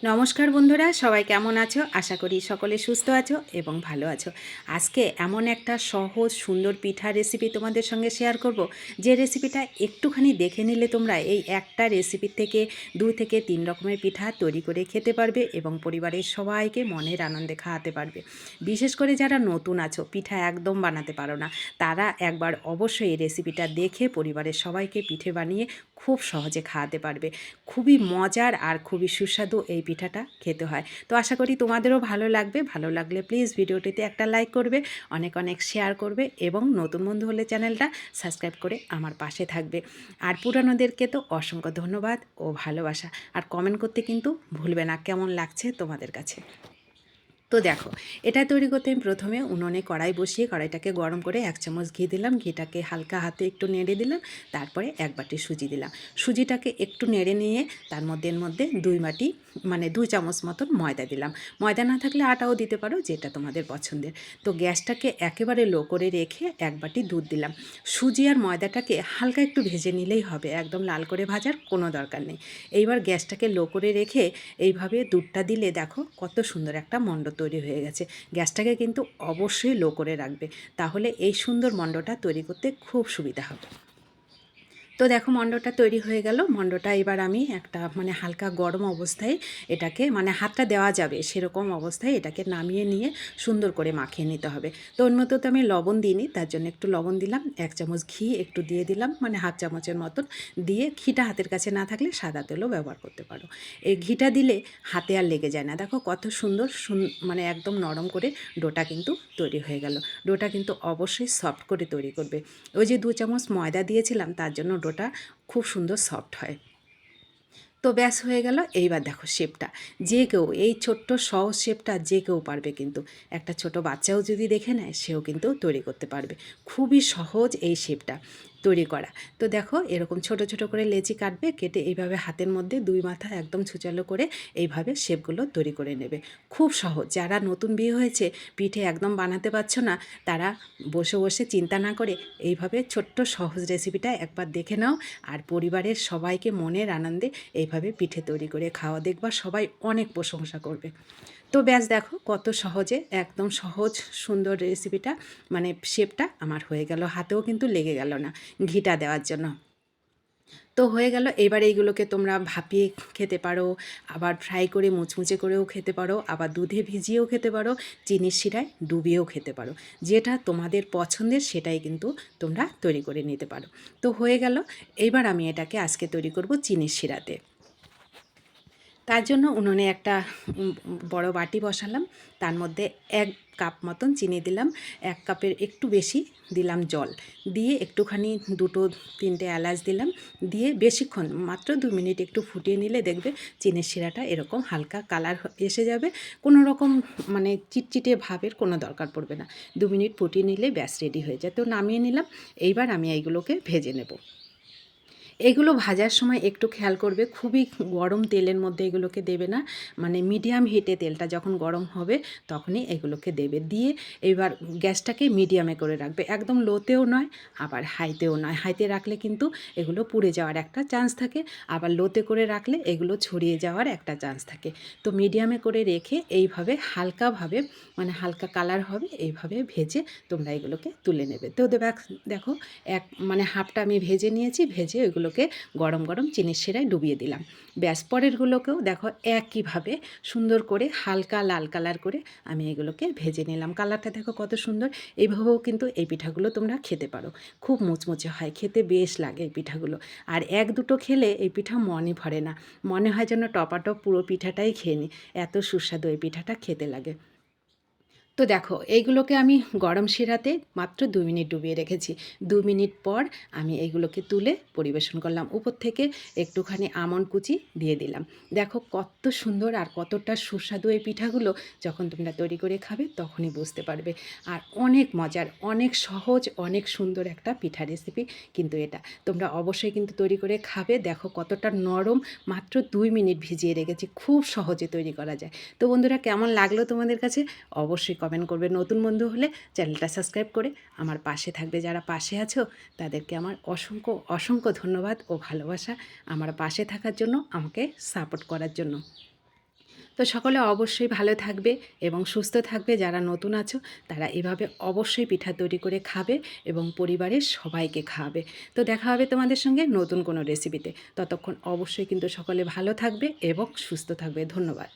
নমস্কার বন্ধুরা, সবাই কেমন আছো? আশা করি সকলে সুস্থ আছো এবং ভালো আছো। আজকে এমন একটা সহজ সুন্দর পিঠা রেসিপি তোমাদের সঙ্গে শেয়ার করব, যে রেসিপিটা একটুখানি দেখে নিলে তোমরা এই একটা রেসিপির থেকে 2 থেকে 3 রকমের পিঠা তৈরি করে খেতে পারবে এবং পরিবারের সবাইকে মনের আনন্দে খাওয়াতে পারবে। বিশেষ করে যারা নতুন আছো, পিঠা একদম বানাতে পারো না, তারা একবার অবশ্যই এই রেসিপিটা দেখে পরিবারের সবাইকে পিঠে বানিয়ে খুব সহজে খাওয়াতে পারবে। খুবই মজার আর খুবই সুস্বাদু এই পিঠাটা খেতে হয়। তো আশা করি তোমাদেরও ভালো লাগবে। ভালো লাগলে প্লিজ ভিডিওটিতে একটা লাইক করবে, অনেক অনেক শেয়ার করবে এবং নতুন বন্ধু হলে চ্যানেলটা সাবস্ক্রাইব করে আমার পাশে থাকবে। আর পুরানোদেরকে তো অসংখ্য ধন্যবাদ ও ভালোবাসা। আর কমেন্ট করতে কিন্তু ভুলবে না কেমন লাগছে তোমাদের কাছে। তো দেখো, এটা তৈরি করতে আমি প্রথমে উনুনে কড়াই বসিয়ে কড়াইটাকে গরম করে 1 চামচ ঘি দিলাম। ঘিটাকে হালকা হাতে একটু নেড়ে দিলাম। তারপরে 1 বাটি সুজি দিলাম। সুজিটাকে একটু নেড়ে নিয়ে তার মধ্যে 2 চামচ মতন ময়দা দিলাম। ময়দা না থাকলে আটাও দিতে পারো, যেটা তোমাদের পছন্দের। তো গ্যাসটাকে একেবারে লো করে রেখে 1 বাটি দুধ দিলাম। সুজি আর ময়দাটাকে হালকা একটু ভেজে নিলেই হবে, একদম লাল করে ভাজার কোনো দরকার নেই। এইবার গ্যাসটাকে লো করে রেখে এইভাবে দুধটা দিলে দেখো কত সুন্দর একটা মণ্ড তৈরি হয়ে গেছে। গ্যাসটাকে কিন্তু অবশ্যই লো করে রাখবে, তাহলে এই সুন্দর মণ্ডটা তৈরি করতে খুব সুবিধা হবে। তো দেখো মণ্ডটা তৈরি হয়ে গেল। মণ্ডটা এবার আমি একটা হালকা গরম অবস্থায় এটাকে হাতটা দেওয়া যাবে সেরকম অবস্থায় এটাকে নামিয়ে নিয়ে সুন্দর করে মাখিয়ে নিতে হবে। তো ওর মধ্যে তো আমি লবণ দিইনি, তার জন্য একটু লবণ দিলাম। 1 চামচ ঘি একটু দিয়ে দিলাম, হাফ চামচের মতন দিয়ে। ঘিটা হাতের কাছে না থাকলে সাদা তেলও ব্যবহার করতে পারো। এই ঘিটা দিলে হাতে আর লেগে যায় না। দেখো কত সুন্দর একদম নরম করে ডোটা কিন্তু তৈরি হয়ে গেল। ডোটা কিন্তু অবশ্যই সফট করে তৈরি করবে। ওই যে 2 চামচ ময়দা দিয়েছিলাম, তার জন্য ডোটা খুব সুন্দর সফট হয়। তো ব্যাস হয়ে গেল। এইবার দেখো শেপটা, যে কেউ এই ছোট্ট সহজ শেপটা যে কেউ পারবে, কিন্তু একটা ছোট বাচ্চাও যদি দেখে নেয় সেও কিন্তু তৈরি করতে পারবে। খুবই সহজ এই শেপটা তৈরি করা। তো দেখো এরকম ছোট ছোট করে লেচি কাটবে, কেটে এইভাবে হাতের মধ্যে 2 মাথা একদম ছুচালো করে এইভাবে শেপগুলো তৈরি করে নেবে। খুব সহজ। যারা নতুন বিয়ে হয়েছে, পিঠে একদম বানাতে পারছো না, তারা বসে বসে চিন্তা না করে এইভাবে ছোট্ট সহজ রেসিপিটা একবার দেখে নাও। আর পরিবারের সবাইকে মনের আনন্দে এইভাবে পিঠে তৈরি করে খাওয়া, দেখবা সবাই অনেক প্রশংসা করবে। তো ব্যাস দেখো কত সহজে, একদম সহজ সুন্দর রেসিপিটা শেপটা আমার হয়ে গেল, হাতেও কিন্তু লেগে গেল না ঘিটা দেওয়ার জন্য। তো হয়ে গেল। এবার এইগুলোকে তোমরা ভাপিয়ে খেতে পারো, আবার ফ্রাই করে মুচমুচে করেও খেতে পারো, আবার দুধে ভিজিয়েও খেতে পারো, চিনির শিরায় ডুবিয়েও খেতে পারো। যেটা তোমাদের পছন্দের সেটাই কিন্তু তোমরা তৈরি করে নিতে পারো। তো হয়ে গেল। এইবার আমি এটাকে আজকে তৈরি করব চিনির শিরাতে। তার জন্য উনুনে একটা বড় বাটি বসালাম। তার মধ্যে 1 কাপ মতন চিনি দিলাম। 1 কাপের একটু বেশি দিলাম জল দিয়ে, একটুখানি 2-3টে এলাচ দিলাম দিয়ে, বেশিক্ষণ মাত্র 2 মিনিট একটু ফুটিয়ে নিলে দেখবে চিনির শিরাটা এরকম হালকা কালার এসে যাবে। কোনো রকম চিটচিটে ভাবের কোনো দরকার পড়বে না। 2 মিনিট ফুটিয়ে নিলে ব্যাস রেডি হয়ে যায়। তো নামিয়ে নিলাম। এইবার আমি এইগুলোকে ভেজে নেব। এগুলো ভাজার সময় একটু খেয়াল করবে, খুবই গরম তেলের মধ্যে এগুলোকে দেবে না। মিডিয়াম হিটে তেলটা যখন গরম হবে তখনই এগুলোকে দেবে। দিয়ে এবার গ্যাসটাকে মিডিয়ামে করে রাখবে, একদম লোতেও নয় আবার হাইতেও নয়। হাইতে রাখলে কিন্তু এগুলো পুড়ে যাওয়ার একটা চান্স থাকে, আবার লোতে করে রাখলে এগুলো ছড়িয়ে যাওয়ার একটা চান্স থাকে। তো মিডিয়ামে করে রেখে এইভাবে হালকাভাবে হালকা কালার হবে এইভাবে ভেজে তোমরা এগুলোকে তুলে নেবে। তো দেখো হাফটা আমি ভেজে নিয়েছি। ভেজে ওইগুলোকে গরম গরম চিনির শিরায় ডুবিয়ে দিলাম। ব্যাস পরেরগুলোকেও দেখো একইভাবে সুন্দর করে হালকা লাল কালার করে আমি এগুলোকে ভেজে নিলাম। কালারটা দেখো কত সুন্দর। এইভাবেও কিন্তু এই পিঠাগুলো তোমরা খেতে পারো, খুব মুচমুচে হয়, খেতে বেশ লাগে এই পিঠাগুলো। আর 1-2টো খেলে এই পিঠা মনই ভরে না, মনে হয় যেন টপাটপ পুরো পিঠাটাই খেয়ে নিই, এত সুস্বাদু এই পিঠাটা খেতে লাগে। তো দেখো এইগুলোকে আমি গরম শিরাতে মাত্র 2 মিনিট ডুবিয়ে রেখেছি। 2 মিনিট পর আমি এইগুলোকে তুলে পরিবেশন করলাম। উপর থেকে একটুখানি আমন্ড কুচি দিয়ে দিলাম। দেখো কত সুন্দর আর কতটা সুস্বাদু এই পিঠাগুলো, যখন তোমরা তৈরি করে খাবে তখনই বুঝতে পারবে। আর অনেক মজার, অনেক সহজ, অনেক সুন্দর একটা পিঠা রেসিপি কিন্তু এটা। তোমরা অবশ্যই কিন্তু তৈরি করে খাবে। দেখো কতটা নরম, মাত্র 2 মিনিট ভিজিয়ে রেখেছি, খুব সহজে তৈরি করা যায়। তো বন্ধুরা কেমন লাগলো তোমাদের কাছে অবশ্যই কমেন্ট করবে। নতুন বন্ধু হলে চ্যানেলটা সাবস্ক্রাইব করে আমার পাশে থাকবে। যারা পাশে আছো তাদেরকে আমার অসংখ্য অসংখ্য ধন্যবাদ ও ভালোবাসা, আমার পাশে থাকার জন্য, আমাকে সাপোর্ট করার জন্য। তো সকলে অবশ্যই ভালো থাকবে এবং সুস্থ থাকবে। যারা নতুন আছো তারা এভাবে অবশ্যই পিঠা তৈরি করে খাবে এবং পরিবারের সবাইকে খাওয়াবে। তো দেখা হবে তোমাদের সঙ্গে নতুন কোনো রেসিপিতে। ততক্ষণ অবশ্যই কিন্তু সকলে ভালো থাকবে এবং সুস্থ থাকবে। ধন্যবাদ।